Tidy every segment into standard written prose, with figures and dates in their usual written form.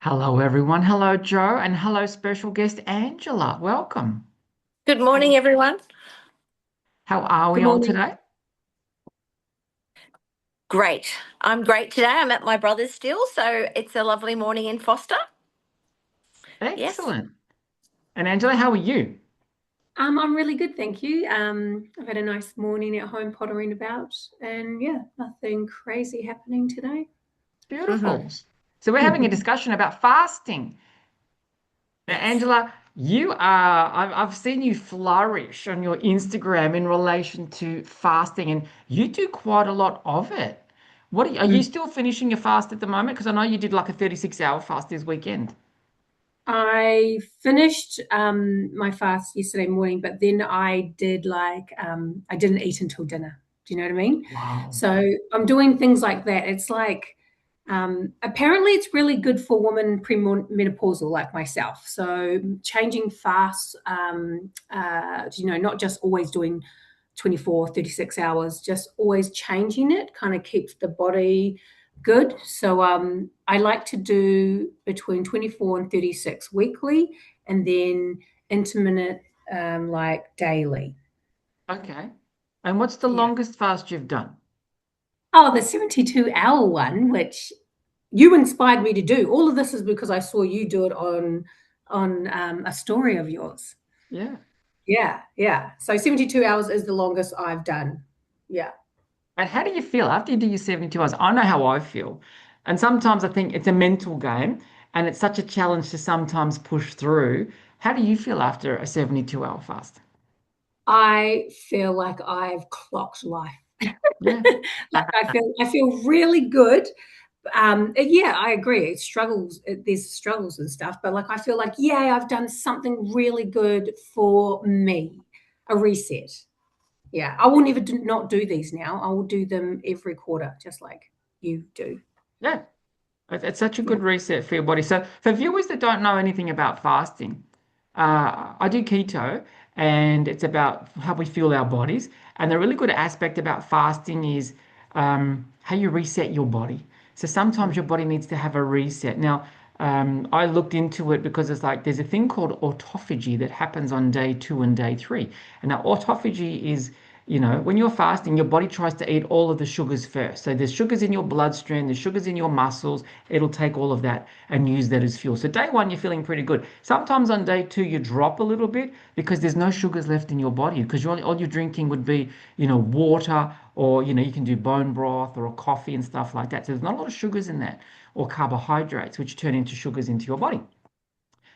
Hello, everyone. Hello, Joe, and hello, special guest Angela. Welcome. Good morning, everyone. How are we Good all morning. today? Great. I'm great today. I'm at my brother's still, so it's a lovely morning in Foster. Yes. Excellent. And Angela, how are you? I'm really good, thank you. I've had a nice morning at home pottering about, and yeah, nothing crazy happening today. Beautiful. So we're having a discussion about fasting. Now, Yes. Angela, I've seen you flourish on your Instagram in relation to fasting, and you do quite a lot of it. Are you Mm. still finishing your fast at the moment? Because I know you did like a 36-hour fast this weekend. I finished my fast yesterday morning, but then I didn't eat until dinner. Do you know what I mean? Wow. So I'm doing things like that. It's like apparently it's really good for women premenopausal like myself. So changing fasts, not just always doing 24, 36 hours, just always changing it kind of keeps the body good. So I like to do between 24 and 36 weekly, and then intermittent like daily. Okay. And what's the Yeah. longest fast you've done? Oh, the 72-hour one, which you inspired me to do. All of this is because I saw you do it on a story of yours. Yeah. Yeah, yeah. So 72 hours is the longest I've done. Yeah. And how do you feel after you do your 72 hours? I know how I feel. And sometimes I think it's a mental game and it's such a challenge to sometimes push through. How do you feel after a 72-hour fast? I feel like I've clocked life. Yeah. Like I feel really good. Yeah, I agree. There's struggles and stuff, but like I feel like, yeah, I've done something really good for me, a reset. Yeah, I will never not do these now. I will do them every quarter, just like you do. Yeah. It's such a Yeah. good reset for your body. So, for viewers that don't know anything about fasting, I do keto and it's about how we fuel our bodies. And the really good aspect about fasting is how you reset your body. So, sometimes your body needs to have a reset. Now, I looked into it because it's like there's a thing called autophagy that happens on day 2 and day 3. And now, autophagy is when you're fasting, your body tries to eat all of the sugars first. So there's sugars in your bloodstream, there's sugars in your muscles. It'll take all of that and use that as fuel. So day one, you're feeling pretty good. Sometimes on day two, you drop a little bit because there's no sugars left in your body because all you're drinking would be, water or, you can do bone broth or a coffee and stuff like that. So there's not a lot of sugars in that or carbohydrates, which turn into sugars into your body.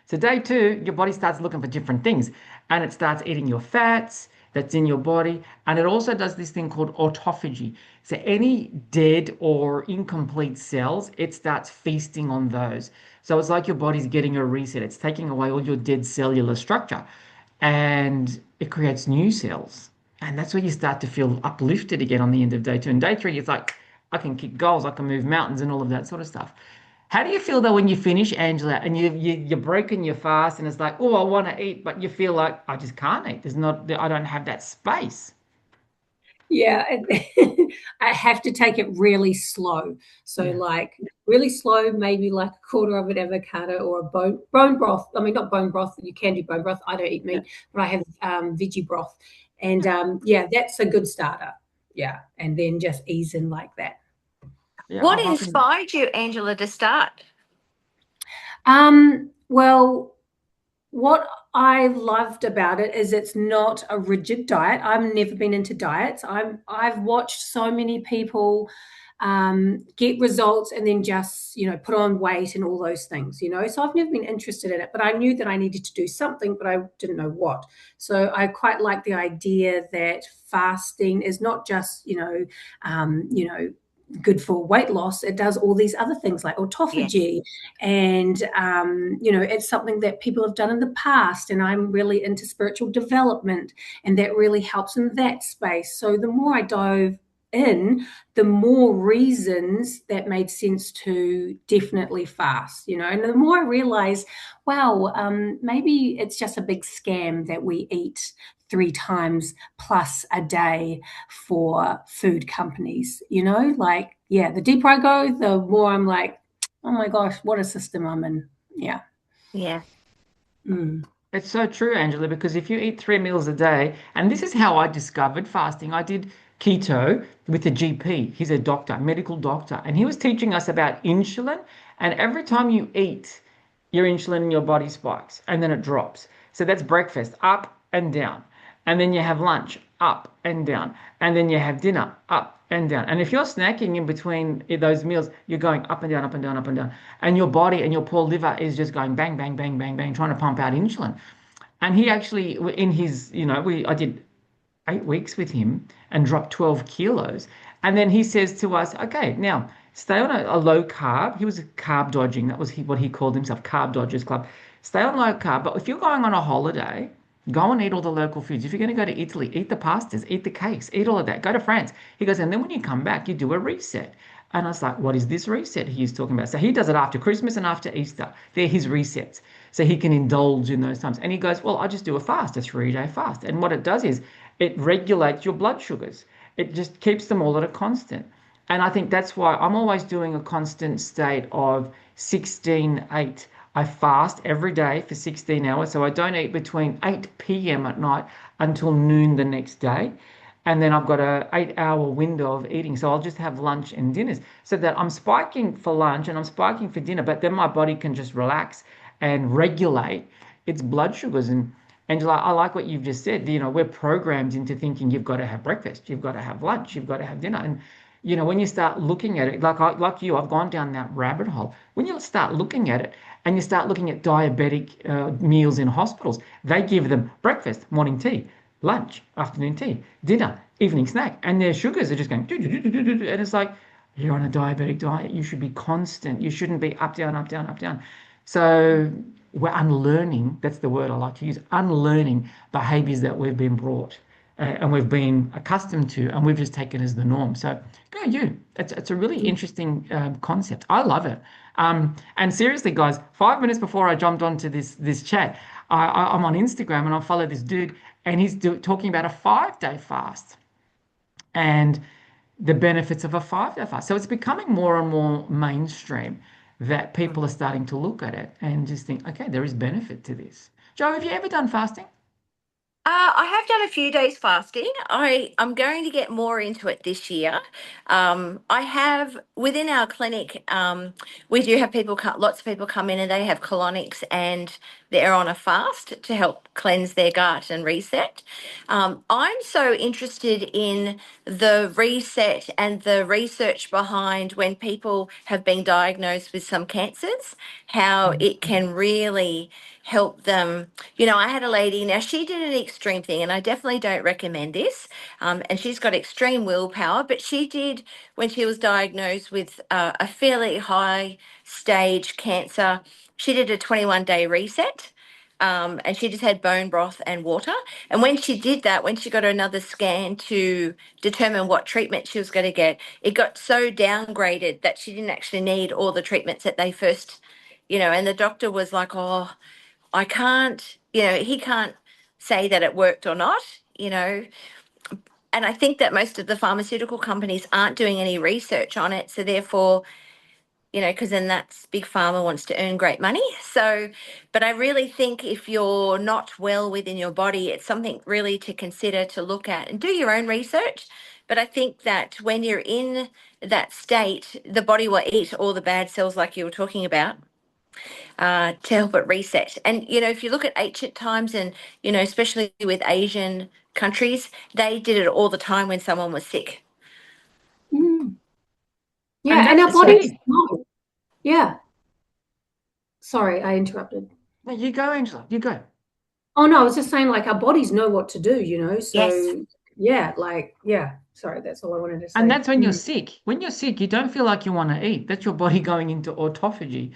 So day two, your body starts looking for different things and it starts eating your fats that's in your body. And it also does this thing called autophagy. So any dead or incomplete cells, it starts feasting on those. So it's like your body's getting a reset. It's taking away all your dead cellular structure and it creates new cells. And that's where you start to feel uplifted again on the end of day two. And day three, it's like, I can kick goals, I can move mountains and all of that sort of stuff. How do you feel though when you finish, Angela, and you're breaking your fast, and it's like, oh, I want to eat, but you feel like I just can't eat. I don't have that space. Yeah, I have to take it really slow. So Yeah. like really slow, maybe like a quarter of an avocado or a bone broth. I mean, not bone broth. You can do bone broth. I don't eat Yeah. meat, but I have veggie broth, and Yeah. yeah, that's a good starter. Yeah, and then just ease in like that. Yeah. What I've been. inspired you, Angela, to start? Well, what I loved about it is it's not a rigid diet. I've never been into diets. I've watched so many people get results and then just put on weight and all those things. So I've never been interested in it, but I knew that I needed to do something, but I didn't know what. So I quite like the idea that fasting is not just good for weight loss. It does all these other things like Yes. autophagy, and it's something that people have done in the past, and I'm really into spiritual development, and that really helps in that space. So the more I dove in, the more reasons that made sense to definitely fast, and the more I realized, wow, maybe it's just a big scam that we eat 3 times plus a day for food companies, like, yeah, the deeper I go, the more I'm like, Oh my gosh, what a system I'm in. Yeah. Yeah. Mm. It's so true, Angela, because if you eat 3 meals a day, and this is how I discovered fasting, I did keto with a GP. He's a doctor, medical doctor, and he was teaching us about insulin. And every time you eat, your insulin in your body spikes and then it drops. So that's breakfast, up and down. And then you have lunch, up and down. And then you have dinner, up and down. And if you're snacking in between those meals, you're going up and down, up and down, up and down. And your body and your poor liver is just going bang, bang, bang, bang, bang, trying to pump out insulin. And he actually, in his, I did 8 weeks with him and dropped 12 kilos. And then he says to us, okay, now stay on a low carb. He was carb dodging. That was what he called himself, Carb Dodgers Club. Stay on low carb. But if you're going on a holiday, go and eat all the local foods. If you're going to go to Italy, eat the pastas, eat the cakes, eat all of that. Go to France. He goes, and then when you come back, you do a reset. And I was like, what is this reset he's talking about? So he does it after Christmas and after Easter. They're his resets. So he can indulge in those times. And he goes, well, I just do a fast, a 3-day fast. And what it does is it regulates your blood sugars. It just keeps them all at a constant. And I think that's why I'm always doing a constant state of 16-8. I fast every day for 16 hours. So I don't eat between 8 p.m. at night until noon the next day. And then I've got a 8 hour window of eating. So I'll just have lunch and dinners so that I'm spiking for lunch and I'm spiking for dinner, but then my body can just relax and regulate its blood sugars. And Angela, I like what you've just said. We're programmed into thinking you've got to have breakfast, you've got to have lunch, you've got to have dinner. And when you start looking at it, like you, I've gone down that rabbit hole. When you start looking at it and you start looking at diabetic meals in hospitals, they give them breakfast, morning tea, lunch, afternoon tea, dinner, evening snack, and their sugars are just going, and it's like, you're on a diabetic diet. You should be constant. You shouldn't be up, down, up, down, up, down. So we're unlearning. That's the word I like to use. Unlearning behaviors that we've been brought and we've been accustomed to, and we've just taken as the norm. So go you. It's a really interesting concept. I love it. And seriously, guys, 5 minutes before I jumped onto this chat, I'm on Instagram and I follow this dude, and he's talking about a 5-day fast and the benefits of a 5-day fast. So it's becoming more and more mainstream that people are starting to look at it and just think, okay, there is benefit to this. Joe, have you ever done fasting? I have done a few days fasting. I'm going to get more into it this year. I have within our clinic, we do have lots of people come in and they have colonics and they're on a fast to help cleanse their gut and reset. I'm so interested in the reset and the research behind when people have been diagnosed with some cancers, how it can really help them. I had a lady, now she did an extreme thing, and I definitely don't recommend this. And she's got extreme willpower, but she did, when she was diagnosed with a fairly high stage cancer, she did a 21-day reset. And she just had bone broth and water. And when she did that, when she got another scan to determine what treatment she was going to get, it got so downgraded that she didn't actually need all the treatments that they first, and the doctor was like, oh, I can't, he can't say that it worked or not, and I think that most of the pharmaceutical companies aren't doing any research on it. So therefore, because then that's big pharma wants to earn great money. So, but I really think if you're not well within your body, it's something really to consider, to look at and do your own research. But I think that when you're in that state, the body will eat all the bad cells like you were talking about, to help it reset. And, if you look at ancient times and, especially with Asian countries, they did it all the time when someone was sick. Mm. And Yeah, and that's our the bodies key. know. Yeah. Sorry, I interrupted. No, you go, Angela. You go. Oh no, I was just saying, like, our bodies know what to do, Yes. so yeah, like, yeah, sorry, that's all I wanted to And say. that's when you're sick. When you're sick, you don't feel like you want to eat. That's your body going into autophagy.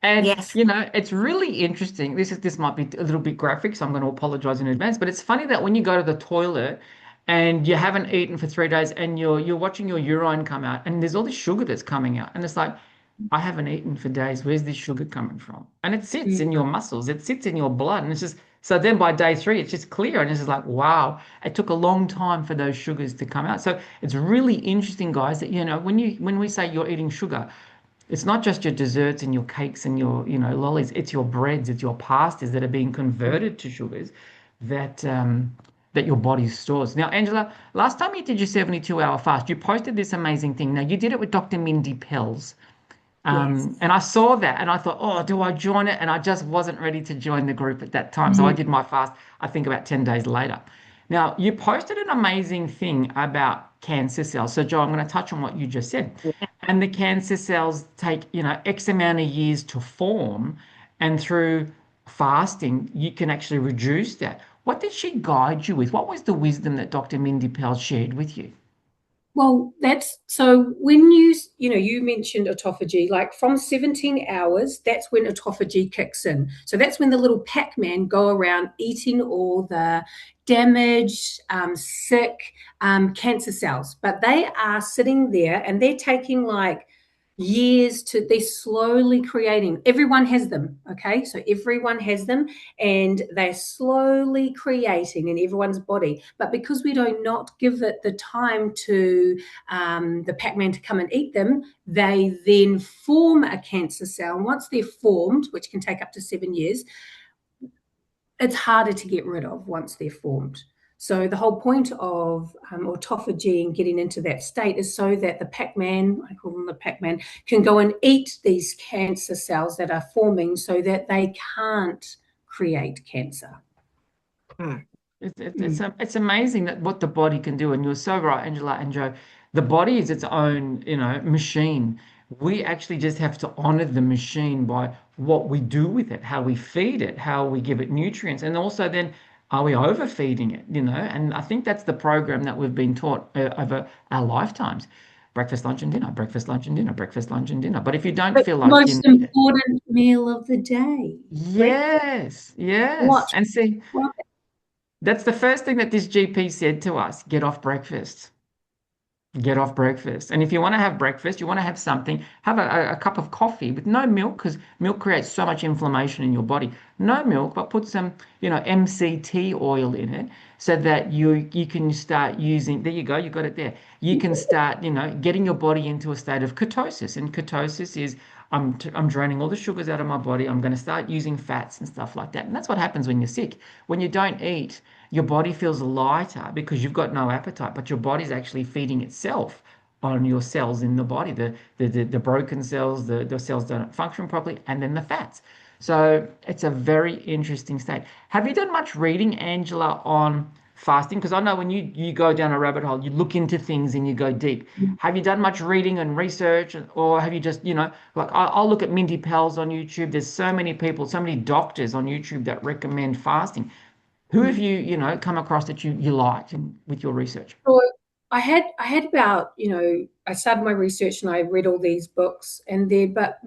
And Yes. it's really interesting. This might be a little bit graphic, so I'm going to apologize in advance. But it's funny that when you go to the toilet and you haven't eaten for 3 days and you're watching your urine come out and there's all this sugar that's coming out. And it's like, I haven't eaten for days. Where's this sugar coming from? And it sits Mm. in your muscles, it sits in your blood. And it's just so then by day 3, it's just clear. And it's just like, wow, it took a long time for those sugars to come out. So it's really interesting, guys, that when we say you're eating sugar, it's not just your desserts and your cakes and your, lollies. It's your breads, it's your pastas that are being converted to sugars that that your body stores. Now, Angela, last time you did your 72-hour fast, you posted this amazing thing. Now, you did it with Dr. Mindy Pelz. Yes. And I saw that and I thought, oh, do I join it? And I just wasn't ready to join the group at that time. So I Mhm. did my fast, I think about 10 days later. Now, you posted an amazing thing about cancer cells. So, Joe, I'm going to touch on what you just said. And the cancer cells take, X amount of years to form. And through fasting, you can actually reduce that. What did she guide you with? What was the wisdom that Dr. Mindy Pell shared with you? Well, that's so when you mentioned autophagy, like from 17 hours, that's when autophagy kicks in. So that's when the little Pac-Man go around eating all the damaged, sick, cancer cells. But they are sitting there and they're taking like years they're slowly creating. Everyone has them, okay? So everyone has them and they're slowly creating in everyone's body. But because we do not give it the time to the Pac-Man to come and eat them, they then form a cancer cell. And once they're formed, which can take up to 7 years, it's harder to get rid of once they're formed. So the whole point of autophagy and getting into that state is so that the Pac-Man, I call them the Pac-Man, can go and eat these cancer cells that are forming so that they can't create cancer. Mm. It's amazing that what the body can do, and you're so right, Angela and Joe. The body is its own, machine. We actually just have to honor the machine by what we do with it, how we feed it, how we give it nutrients, and also then are we overfeeding it, And I think that's the program that we've been taught over our lifetimes. Breakfast, lunch, and dinner, breakfast, lunch, and dinner, breakfast, lunch, and dinner. But if you don't But feel the like most dinner, important meal of the day, breakfast. yes, yes. What? And see, What? that's the first thing that this GP said to us, get off breakfast. Get off breakfast. And if you want to have breakfast, you want to have something, have a cup of coffee with no milk, because milk creates so much inflammation in your body. No milk, but put some, MCT oil in it so that you can start using, there you go, you got it there. You can start, getting your body into a state of ketosis. And ketosis is I'm draining all the sugars out of my body. I'm going to start using fats and stuff like that. And that's what happens when you're sick. When you don't eat, your body feels lighter because you've got no appetite, but your body's actually feeding itself on your cells in the body, the broken cells, the cells don't function properly, and then the fats. So it's a very interesting state. Have you done much reading, Angela, on fasting? Because I know when you go down a rabbit hole, you look into things and you go deep. Have you done much reading and research, or have you just, like I'll look at Mindy Pelz on YouTube. There's so many people, so many doctors on YouTube that recommend fasting. Who have you, come across that you liked with your research? So I had about, I started my research and I read all these books and then, but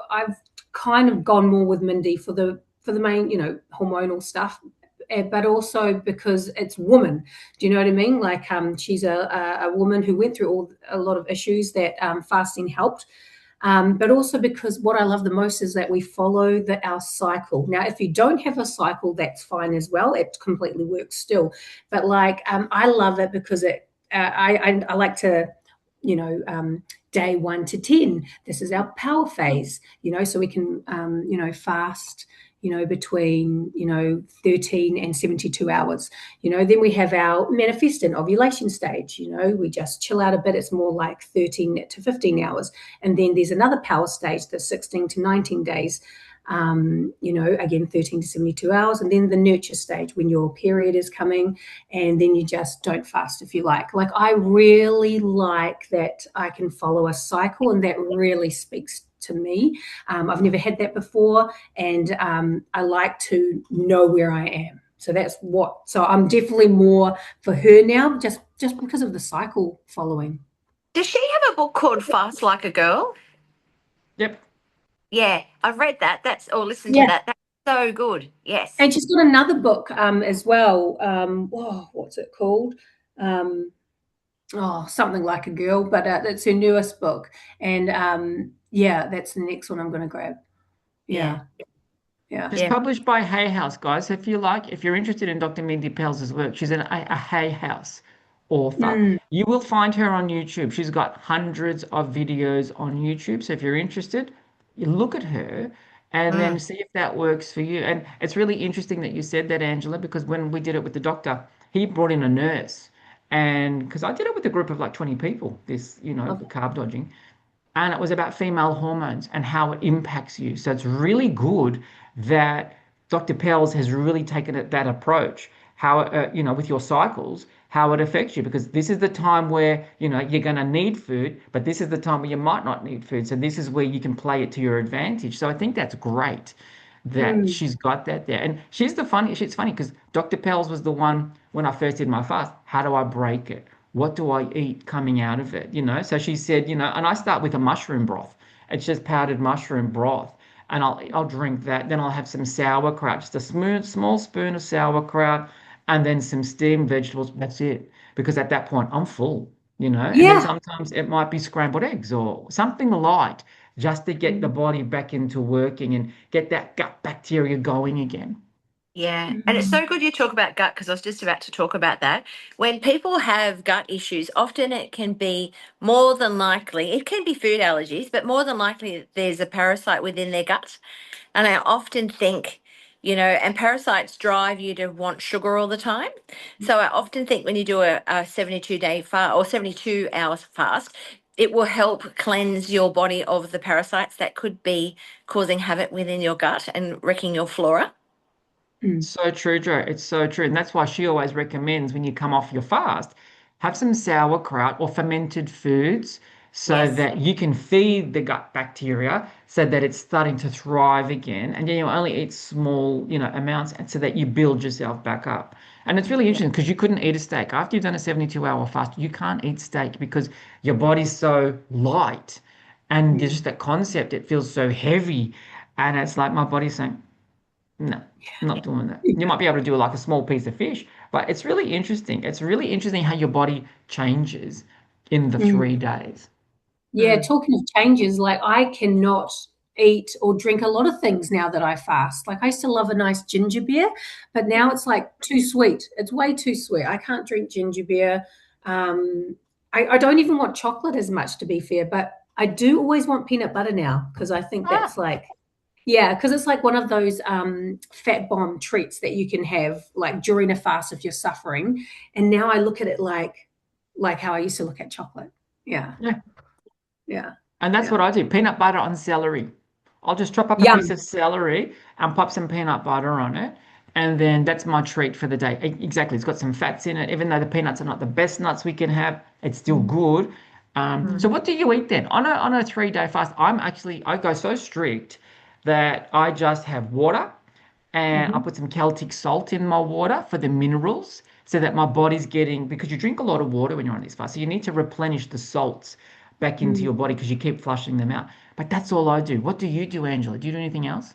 I've kind of gone more with Mindy for the main, hormonal stuff, but also because it's woman. Do you know what I mean? Like she's a woman who went through a lot of issues that fasting helped. But also because what I love the most is that we follow our cycle. Now, if you don't have a cycle, that's fine as well. It completely works still. But like, I love it because I like to, day 1 to 10. This is our power phase, so we can, fast, between, 13 and 72 hours. Then we have our manifest and ovulation stage. We just chill out a bit. It's more like 13 to 15 hours. And then there's another power stage, the 16 to 19 days. Again, 13 to 72 hours. And then the nurture stage when your period is coming, and then you just don't fast if you like. Like, I really like that I can follow a cycle, and that really speaks to me. I've never had that before, and I like to know where I am. So so I'm definitely more for her now, just because of the cycle following. Does she have a book called Fast Like a Girl? Yep. Yeah, I've read that. Or listened to Yeah. that. That's so good. Yes. And she's got another book as well. What's it called? Something Like a Girl, but it's her newest book. And that's the next one I'm going to grab. Yeah. Yeah. It's published by Hay House, guys. So if you're interested in Dr. Mindy Pelz's work, she's a Hay House author. Mm. You will find her on YouTube. She's got hundreds of videos on YouTube. So if you're interested, you look at her and then Mm. see if that works for you. And it's really interesting that you said that, Angela, because when we did it with the doctor, he brought in a nurse. And because I did it with a group of like 20 people, this, the Okay. carb dodging, and it was about female hormones and how it impacts you. So it's really good that Dr. Pelz has really taken that approach, how with your cycles, how it affects you, because this is the time where you're going to need food, but this is the time where you might not need food. So this is where you can play it to your advantage. So I think that's great that Mm. she's got that there. And she's funny because Dr. Pelz was the one when I first did my fast. How do I break it? What do I eat coming out of it? So she said, and I start with a mushroom broth. It's just powdered mushroom broth. And I'll drink that. Then I'll have some sauerkraut, just a small spoon of sauerkraut, and then some steamed vegetables. That's it. Because at that point, I'm full, And then Yeah. sometimes it might be scrambled eggs or something light just to get the Mm. body back into working and get that gut bacteria going again. Yeah, and it's Mm. so good you talk about gut because I was just about to talk about that. When people have gut issues, often it can be more than likely, it can be food allergies, but more than likely there's a parasite within their gut. And I often think, and parasites drive you to want sugar all the time. So I often think when you do a 72-day fast or 72 hours fast, it will help cleanse your body of the parasites that could be causing havoc within your gut and wrecking your flora. Mm. So true, Joe. It's so true. And that's why she always recommends when you come off your fast, have some sauerkraut or fermented foods so Yes. that you can feed the gut bacteria so that it's starting to thrive again. And then you only eat small, amounts and so that you build yourself back up. And it's really Yeah. interesting because you couldn't eat a steak. After you've done a 72-hour fast, you can't eat steak because your body's so light. And there's Mm. just that concept, it feels so heavy. And it's like my body's saying, no, I'm not doing that. You might be able to do like a small piece of fish, but it's really interesting. It's really interesting how your body changes in the Mm. 3 days. Yeah, Mm. talking of changes, like I cannot eat or drink a lot of things now that I fast. Like I used to love a nice ginger beer, but now it's like too sweet. It's way too sweet. I can't drink ginger beer. I don't even want chocolate as much, to be fair, but I do always want peanut butter now because I think that's Ah, like, yeah, because it's like one of those fat bomb treats that you can have like during a fast if you're suffering. And now I look at it like how I used to look at chocolate. Yeah, yeah. yeah, And that's what yeah. I do. Peanut butter on celery. I'll just chop up a piece Yum. of celery and pop some peanut butter on it. And then that's my treat for the day. Exactly. It's got some fats in it. Even though the peanuts are not the best nuts we can have, it's still good. So Mm. what do you eat then? On a 3 day fast, I go so strict that I just have water and I Mhm. put some Celtic salt in my water for the minerals so that my body's getting, because you drink a lot of water when you're on this fast, so you need to replenish the salts back into Mm. your body because you keep flushing them out. But that's all I do. What do you do, Angela? Do you do anything else?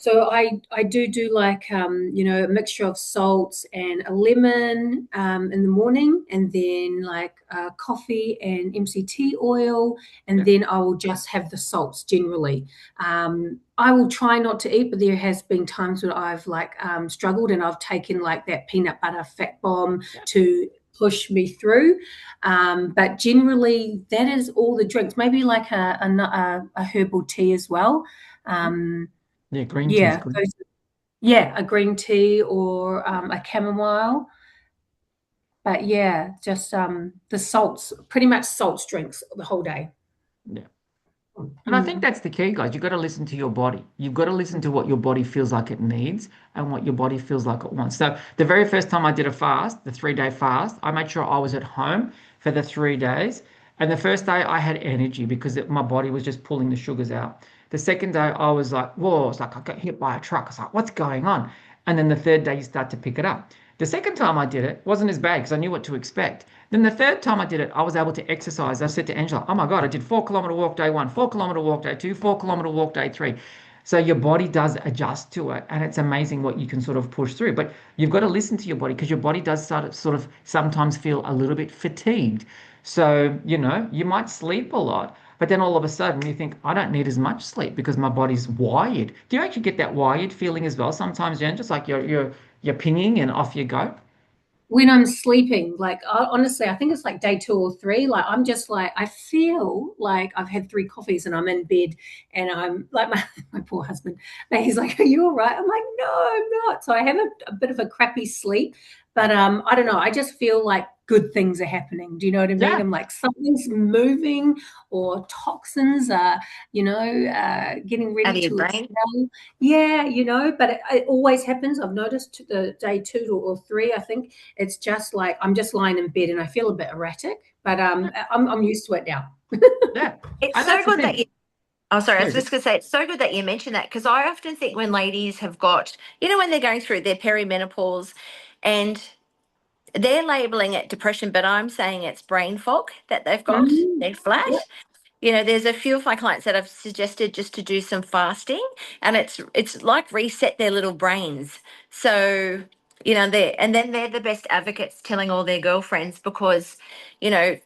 So I do like a mixture of salts and a lemon in the morning, and then like coffee and MCT oil, and Yeah. then I will just have the salts generally. I will try not to eat, but there has been times where I've like struggled, and I've taken like that peanut butter fat bomb Yeah. to push me through. But generally, that is all the drinks. Maybe like a herbal tea as well. Um, Yeah, green tea's yeah, good. those, yeah, a green tea or a chamomile. But yeah, just the salts, pretty much salts drinks the whole day. Yeah. And I think Mm. that's the key, guys. You've got to listen to your body. You've got to listen to what your body feels like it needs and what your body feels like it wants. So the very first time I did a fast, the 3 day fast, I made sure I was at home for the 3 days. And the first day I had energy because my body was just pulling the sugars out. The second day I was like, whoa, it's like I got hit by a truck. I was like, what's going on? And then the third day you start to pick it up. The second time I did it wasn't as bad because I knew what to expect. Then the third time I did it, I was able to exercise. I said to Angela, oh my God, I did 4 kilometer walk day one, 4 kilometer walk day two, 4 kilometer walk day three. So your body does adjust to it, and it's amazing what you can sort of push through. But you've got to listen to your body because your body does sort of sometimes feel a little bit fatigued. So, you might sleep a lot, but then all of a sudden you think, I don't need as much sleep because my body's wired. Do you actually get that wired feeling as well sometimes, Jen? Just like you're pinging and off you go? when I'm sleeping, like honestly, I think it's like day 2 or 3. Like I'm just like I feel like I've had 3 coffees and I'm in bed, and I'm like my poor husband. And he's like, "Are you all right?" I'm like, "No, I'm not." So I have a bit of a crappy sleep, but I don't know. I just feel like good things are happening. Do you know what I mean? Yeah, I'm like something's moving, or toxins are, getting Out ready of your to brain. expel. Yeah, but it always happens. I've noticed the day 2 or 3, I think it's just like I'm just lying in bed and I feel a bit erratic, but I'm used to it now. yeah. It's And so that's the good that you. thing. Oh, sorry. I was Sorry. just going to say it's so good that you mentioned that because I often think when ladies have got, when they're going through their perimenopause, and they're labeling it depression, but I'm saying it's brain fog that they've got. Mm, They're flat. yeah, There's a few of my clients that I've suggested just to do some fasting, and it's like reset their little brains. So, they're the best advocates telling all their girlfriends because,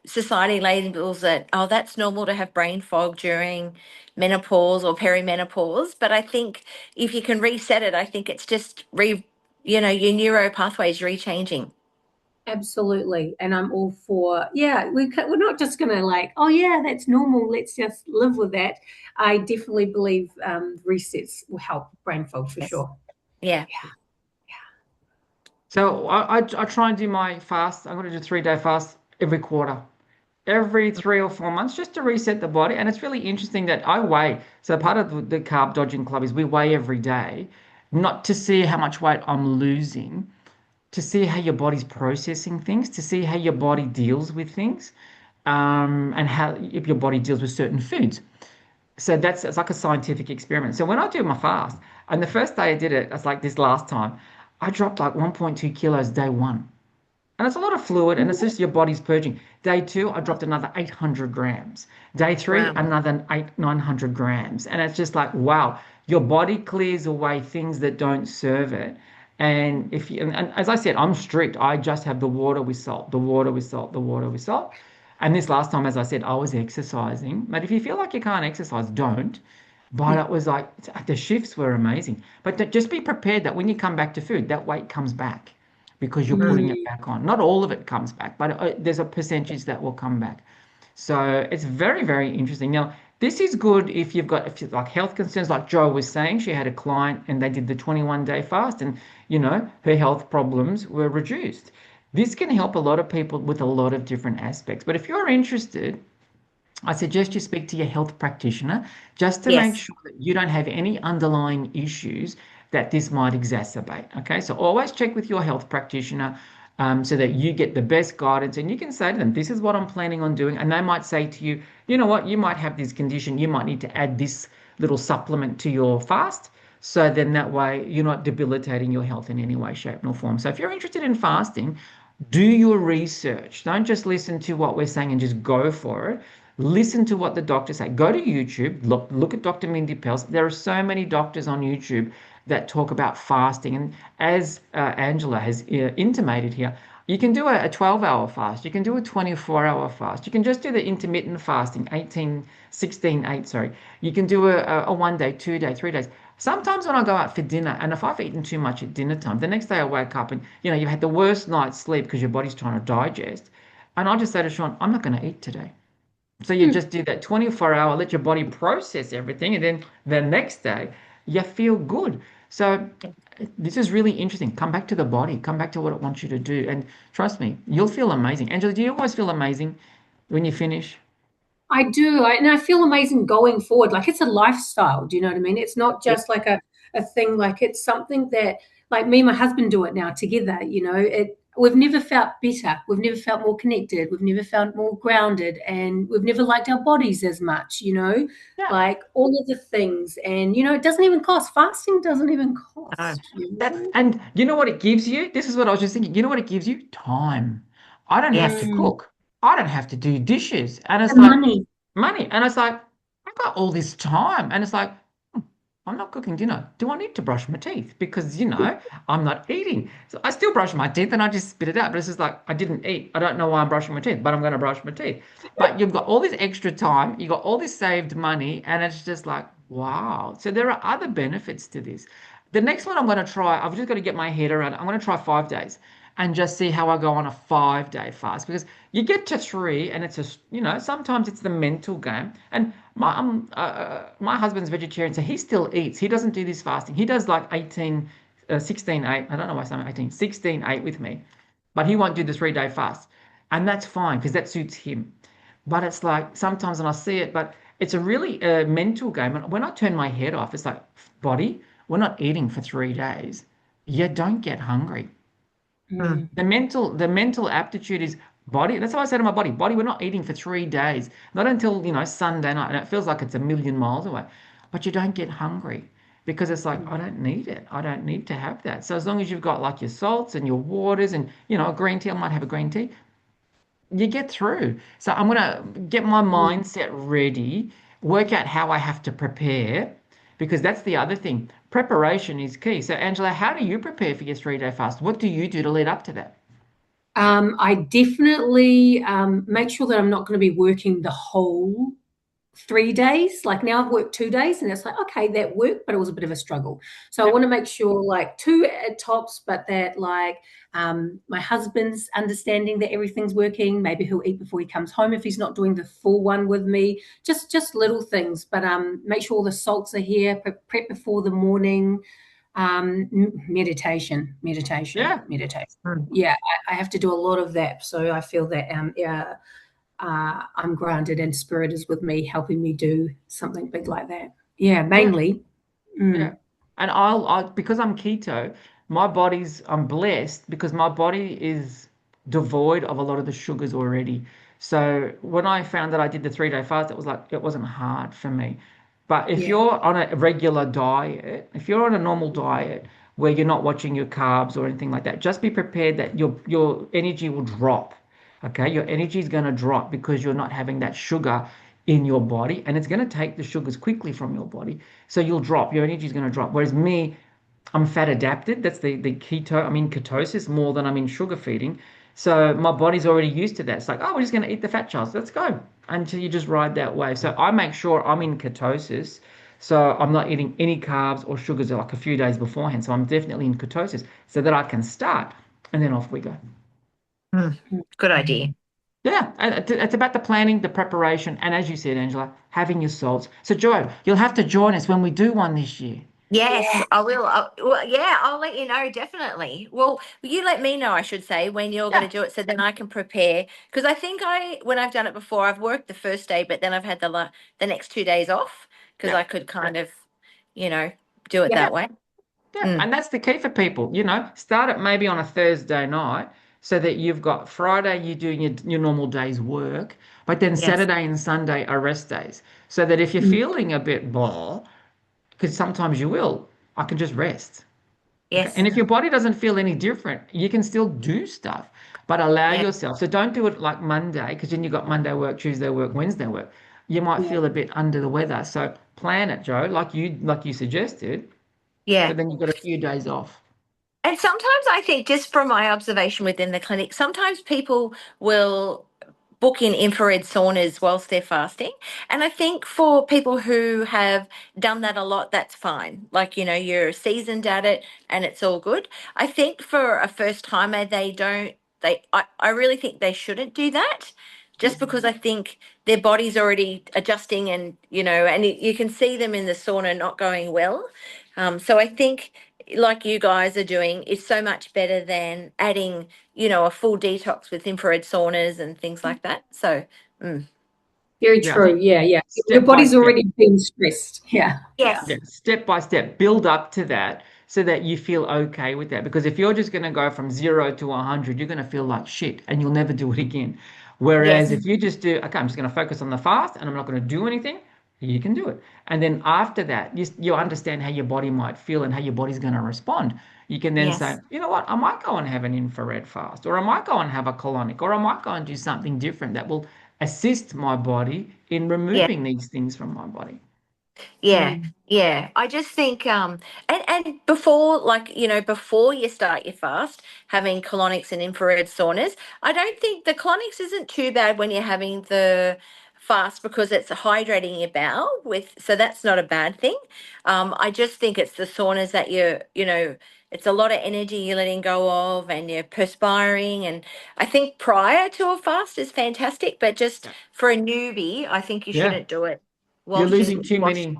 society labels it, oh, that's normal to have brain fog during menopause or perimenopause. But I think if you can reset it, I think it's just your neuro pathways rechanging. absolutely. And I'm all for, yeah, we're not just going to like, oh, yeah, that's normal. Let's just live with that. I definitely believe resets will help brain fog for Yes. sure. Yeah. So I try and do my fast. I'm going to do 3-day fast every quarter, every 3 or 4 months, just to reset the body. And it's really interesting that I weigh. So part of the carb dodging club is we weigh every day, not to see how much weight I'm losing, to see how your body's processing things, to see how your body deals with things, and how if your body deals with certain foods. So it's like a scientific experiment. So when I do my fast, and the first day I did it, it's like this last time, I dropped like 1.2 kilos day one. And it's a lot of fluid, and it's just your body's purging. Day two, I dropped another 800 grams. Day three, Wow. another 900 grams. And it's just like, wow, your body clears away things that don't serve it. And if you, and as I said, I'm strict. I just have the water with salt, the water with salt, the water with salt. And this last time, as I said, I was exercising. But if you feel like you can't exercise, don't. But it was like the shifts were amazing. But just be prepared that when you come back to food, that weight comes back because you're putting it Mm. back on. Not all of it comes back, but there's a percentage that will come back. So it's very, very interesting. Now, this is good if you've like health concerns, like Joe was saying. She had a client and they did the 21-day fast, and her health problems were reduced. This can help a lot of people with a lot of different aspects. But if you're interested, I suggest you speak to your health practitioner just to make Yes. sure that you don't have any underlying issues that this might exacerbate. Okay, so always check with your health practitioner so that you get the best guidance, and you can say to them, "This is what I'm planning on doing," and they might say to you, "You know what? You might have this condition. You might need to add this little supplement to your fast." So then that way you're not debilitating your health in any way, shape, nor form. So if you're interested in fasting, do your research. Don't just listen to what we're saying and just go for it. Listen to what the doctors say. Go to YouTube, look at Dr. Mindy Pelz. There are so many doctors on YouTube that talk about fasting. And as Angela has intimated here, you can do a 12-hour fast. You can do a 24-hour fast. You can just do the intermittent fasting, 18, 16, 8, sorry. You can do a 1 day, 2 day, 3 days. Sometimes when I go out for dinner, and if I've eaten too much at dinner time, the next day I wake up and you've had the worst night's sleep because your body's trying to digest. And I'll just say to Sean, I'm not going to eat today. So you just do that 24-hour, let your body process everything, and then the next day you feel good. So this is really interesting. Come back to the body, come back to what it wants you to do. And trust me, you'll feel amazing. Angela, do you always feel amazing when you finish? I do. And I feel amazing going forward. Like it's a lifestyle. Do you know what I mean? It's not Yeah. just like a thing, like it's something that like me and my husband do it now together. We've never felt better. We've never felt more connected. We've never felt more grounded, and we've never liked our bodies as much, Yeah. like all of the things. And it doesn't even cost. Fasting doesn't even Oh, cost, And you know what it gives you? This is what I was just thinking. You know what it gives you? Time. I don't have to yes. Mm. cook. I don't have to do dishes. And The it's like money. money. And it's like, I've got all this time. And it's like, I'm not cooking dinner. Do I need to brush my teeth? Because, I'm not eating. So I still brush my teeth and I just spit it out. But it's just like, I didn't eat. I don't know why I'm brushing my teeth, but I'm going to brush my teeth. But you've got all this extra time. You've got all this saved money. And it's just like, wow. So there are other benefits to this. The next one I'm going to try, I've just got to get my head around it. I'm going to try 5 days. and just see how I go on a 5 day fast because you get to three and it's just, sometimes it's the mental game. And my husband's vegetarian, so he still eats. He doesn't do this fasting. He does like 18, 16, 8. I don't know why I'm saying 18, 16, 8 with me, but he won't do the 3 day fast. And that's fine because that suits him. But it's like sometimes when I see it, but it's a really mental game. And when I turn my head off, it's like, body, we're not eating for 3 days. You don't get hungry. Mm. The mental aptitude is body. That's what I say to my body. Body, we're not eating for 3 days. Not until, Sunday night. And it feels like it's a million miles away. But you don't get hungry because it's like, I don't need it. I don't need to have that. So as long as you've got like your salts and your waters and, a green tea, I might have a green tea, you get through. So I'm gonna get my mindset ready, work out how I have to prepare, because that's the other thing. Preparation is key. So Angela, how do you prepare for your 3 day fast? What do you do to lead up to that? I definitely make sure that I'm not going to be working the whole 3 days. Like now I've worked 2 days and it's like, okay, that worked, but it was a bit of a struggle. So I Yep. want to make sure like two at tops, but that like my husband's understanding that everything's working. Maybe he'll eat before he comes home if he's not doing the full one with me. Just little things, but make sure all the salts are here, prep before the morning. Yeah. Meditation. Mm. Yeah, I have to do a lot of that. So I feel that yeah, I'm grounded and spirit is with me, helping me do something big like that. Yeah, Yeah. mainly. Yeah. Mm, And because I'm keto, I'm blessed because my body is devoid of a lot of the sugars already. So when I found that I did the 3 day fast, it was like, it wasn't hard for me. But if yeah, you're on a regular diet, if you're on a normal diet where you're not watching your carbs or anything like that, just be prepared that your energy will drop. Okay, your energy is going to drop because you're not having that sugar in your body, and it's going to take the sugars quickly from your body. So you'll drop, your energy is going to drop. Whereas me, I'm fat adapted. That's the keto. I'm in ketosis more than I'm in sugar feeding. So my body's already used to that. It's like, oh, we're just going to eat the fat shells. Let's go until you just ride that wave. So I make sure I'm in ketosis. So I'm not eating any carbs or sugars like a few days beforehand. So I'm definitely in ketosis so that I can start and then off we go. Mm. Good idea. Yeah, and it's about the planning, the preparation, and as you said, Angela, having your salts. So, Joy, you'll have to join us when we do one this year. Yes, I will. Well, yeah, I'll let you know, definitely. Well, you let me know, I should say, when you're going Yeah, to do it so then I can prepare. Because I think when I've done it before, I've worked the first day, but then I've had the next 2 days off because yeah, I could kind of, you know, do it yeah, yeah, that way. yeah. Mm, And that's the key for people. Start it maybe on a Thursday night so that you've got Friday, you're doing your normal day's work, but then yes, Saturday and Sunday are rest days. So that if you're mm, feeling a bit blah, because sometimes you will, I can just rest. Okay. And yes, if your body doesn't feel any different, you can still do stuff, but allow yeah, yourself. So don't do it like Monday, because then you've got Monday work, Tuesday work, Wednesday work. You might yeah, feel a bit under the weather. So plan it, Joe, like you suggested. So yeah. then you've got a few days off. And sometimes I think, just from my observation within the clinic, sometimes people will book in infrared saunas whilst they're fasting. And I think for people who have done that a lot, that's fine. Like, you're seasoned at it and it's all good. I think for a first timer, I really think they shouldn't do that, just because I think their body's already adjusting, and, and you can see them in the sauna not going well. So I think, like you guys are doing, is so much better than adding, a full detox with infrared saunas and things like that. So, mm, very Yeah, I think true. Yeah, yeah. Your step by body's step. already been stressed. Yeah, yeah, Yeah, yes, step by step, build up to that so that you feel okay with that. Because if you're just going to go from 0 to 100, you're going to feel like shit and you'll never do it again. Whereas yes, if you just do, okay, I'm just going to focus on the fast and I'm not going to do anything, you can do it. And then after that, you understand how your body might feel and how your body's going to respond. You can then say, yes, you know what, I might go and have an infrared fast, or I might go and have a colonic, or I might go and do something different that will assist my body in yeah. removing these things from my body. Yeah, mm, yeah. I just think and before, like, before you start your fast, having colonics and infrared saunas, I don't think the colonics isn't too bad when you're having the fast, because it's hydrating your bowel, so that's not a bad thing. I just think it's the saunas that you're, it's a lot of energy you're letting go of, and you're perspiring. And I think prior to a fast is fantastic, but just Yeah. for a newbie, I think you Yeah. shouldn't do it You're whilst losing you too wash. many.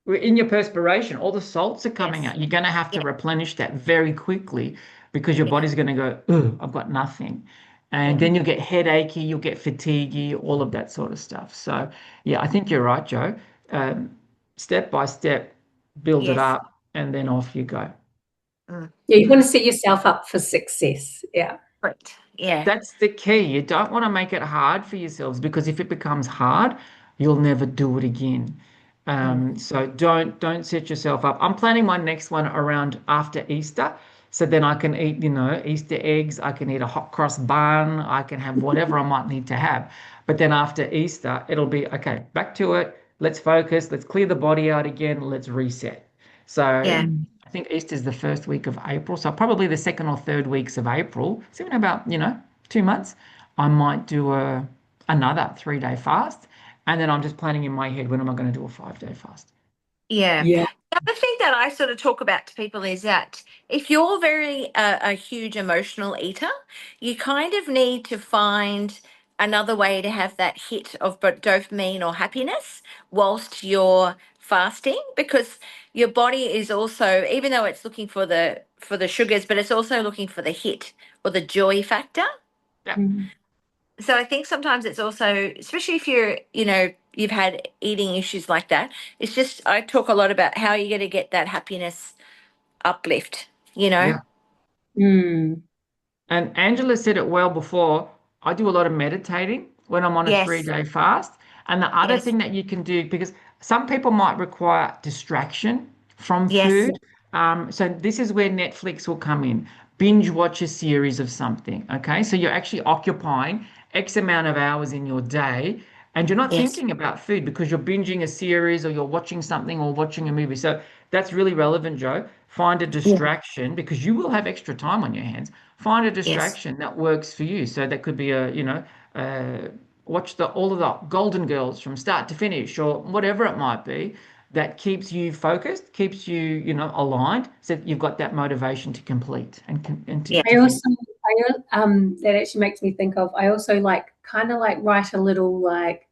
In your perspiration, all the salts are coming Yes. out. You're going to have to Yeah. replenish that very quickly because your Yeah. body's going to go, oh, I've got nothing. And Yeah. then you'll get headachy, you'll get fatiguey, all of that sort of stuff. So, yeah, I think you're right, Joe. Um, Step by step, build it Yes. up, and then off you go. Mm. Yeah, you want Mm. to set yourself up for success. Yeah. Correct. Yeah. That's the key. You don't want to make it hard for yourselves because if it becomes hard, you'll never do it again. Mm. So don't set yourself up. I'm planning my next one around after Easter, so then I can eat, Easter eggs. I can eat a hot cross bun. I can have whatever I might need to have. But then after Easter, it'll be okay. Back to it. Let's focus. Let's clear the body out again. Let's reset. So Yeah. I think Easter is the first week of April. So probably the second or third weeks of April. So in about, 2 months, I might do another 3-day fast. And then I'm just planning in my head when am I going to do a 5-day fast. Yeah. Yeah. The other thing that I sort of talk about to people is that if you're very a huge emotional eater, you kind of need to find another way to have that hit of dopamine or happiness whilst you're fasting, because your body is also, even though it's looking for the sugars, but it's also looking for the hit or the joy factor. Yeah. Mm. So I think sometimes it's also, especially if you're, you've had eating issues like that, it's just, I talk a lot about how you're going to get that happiness uplift, you know? Yeah. Mm. And Angela said it well before. I do a lot of meditating when I'm on a three Yes, day fast. And the other yes, thing that you can do, because some people might require distraction from yes, food. So this is where Netflix will come in. Binge watch a series of something. Okay. So you're actually occupying X amount of hours in your day and you're not yes, thinking about food because you're binging a series or you're watching something or watching a movie. So that's really relevant, Joe. Find a yeah, distraction because you will have extra time on your hands. Find a yes, distraction that works for you. So that could be uh, watch the all of the Golden Girls from start to finish, or whatever it might be, that keeps you focused, keeps you, aligned, so that you've got that motivation to complete and to, yeah, to I finish. also, that actually makes me think of, I also like kind of like write a little like,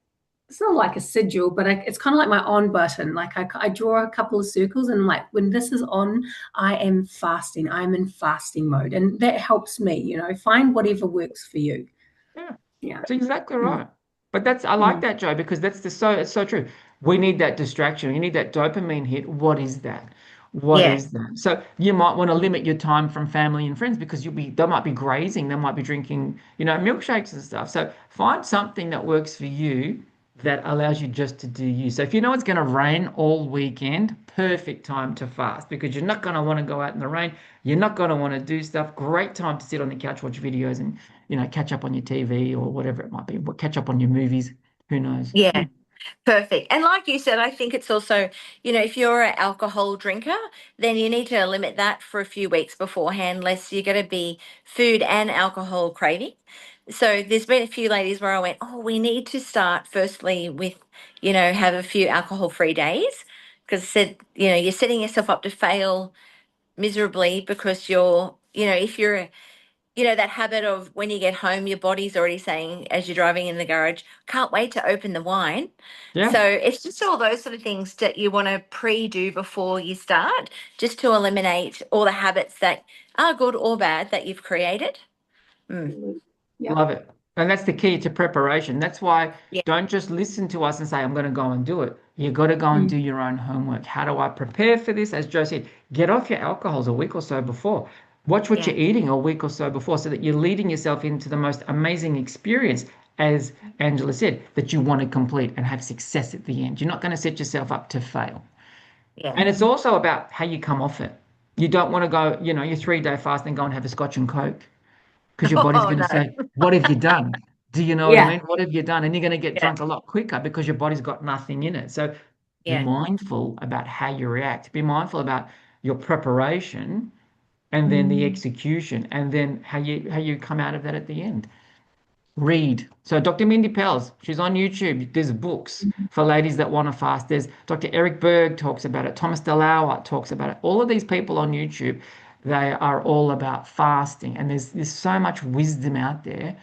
it's not like a sigil, but it's kind of like my on button. Like I draw a couple of circles and like when this is on, I am fasting. I'm in fasting mode. And that helps me, find whatever works for you. Yeah, Yeah. that's exactly Mm. right. But I like Mm. that, Joe, because it's so true. We need that distraction. You need that dopamine hit. What is that? What yeah, is that? So you might want to limit your time from family and friends because they might be grazing, they might be drinking, milkshakes and stuff. So find something that works for you that allows you just to do you. So if you know it's going to rain all weekend, perfect time to fast because you're not going to want to go out in the rain. You're not going to want to do stuff. Great time to sit on the couch, watch videos, and catch up on your TV or whatever it might be. Catch up on your movies. Who knows? yeah. Perfect. And like you said, I think it's also, if you're an alcohol drinker, then you need to limit that for a few weeks beforehand, lest you're going to be food and alcohol craving. So there's been a few ladies where I went, oh, we need to start firstly with, have a few alcohol-free days. Because I said, you're setting yourself up to fail miserably because if you're that habit of when you get home, your body's already saying, as you're driving in the garage, can't wait to open the wine. Yeah. So it's just all those sort of things that you want to do before you start, just to eliminate all the habits that are good or bad that you've created. Mm. Yeah. Love it. And that's the key to preparation. That's why Yeah, don't just listen to us and say, I'm going to go and do it. You got to go and Mm. do your own homework. How do I prepare for this? As Joe said, get off your alcohols a week or so before. Watch what yeah, you're eating a week or so before so that you're leading yourself into the most amazing experience, as Angela said, that you want to complete and have success at the end. You're not going to set yourself up to fail. yeah. And it's also about how you come off it. You don't want to go, your 3-day fast and go and have a scotch and coke because your body's Oh going to no. say, what have you done? Do you know what I Yeah. mean? What have you done? And you're going to get Yeah, drunk a lot quicker because your body's got nothing in it. So be yeah, mindful about how you react. Be mindful about your preparation and then the Mm. execution and then how you come out of that at the end. Read. So Dr. Mindy Pelz, she's on YouTube. There's books for ladies that want to fast. There's Dr. Eric Berg talks about it. Thomas DeLauer talks about it. All of these people on YouTube, They are all about fasting, and there's so much wisdom out there.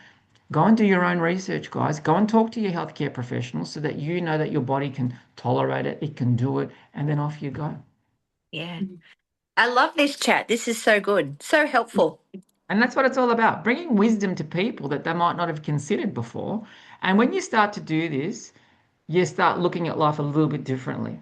Go and do your own research, guys. Go and talk to your healthcare professionals so that you know that your body can tolerate it, it can do it, and then off you go. Yeah. I love this chat. This is so good. So helpful. And that's what it's all about, bringing wisdom to people that they might not have considered before. And when you start to do this, you start looking at life a little bit differently.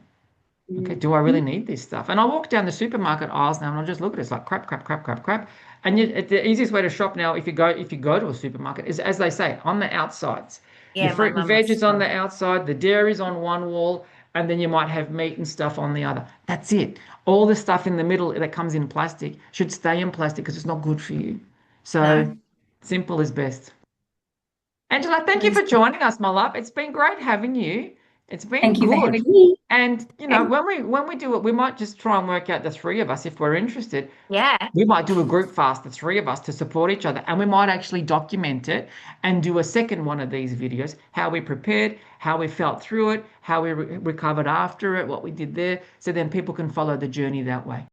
Okay, do I really need this stuff? And I walk down the supermarket aisles now, and I just look at it. It's like crap, crap, crap, crap, crap. And the easiest way to shop now, if you go to a supermarket, is as they say, on the outsides. Your Yeah, my fruit and mum veg was. is on the outside, the dairy's on one wall, and then you might have meat and stuff on the other. That's it. All the stuff in the middle that comes in plastic should stay in plastic because it's not good for you. No. So simple is best. Angela, thank you Yes. for joining us, my love. It's been great having you. It's been Thank you for good. having me. And And when we do it, we might just try and work out the three of us if we're interested. Yeah. We might do a group fast, the three of us, to support each other, and we might actually document it and do a second one of these videos, how we prepared, how we felt through it, how we recovered after it, what we did there, so then people can follow the journey that way.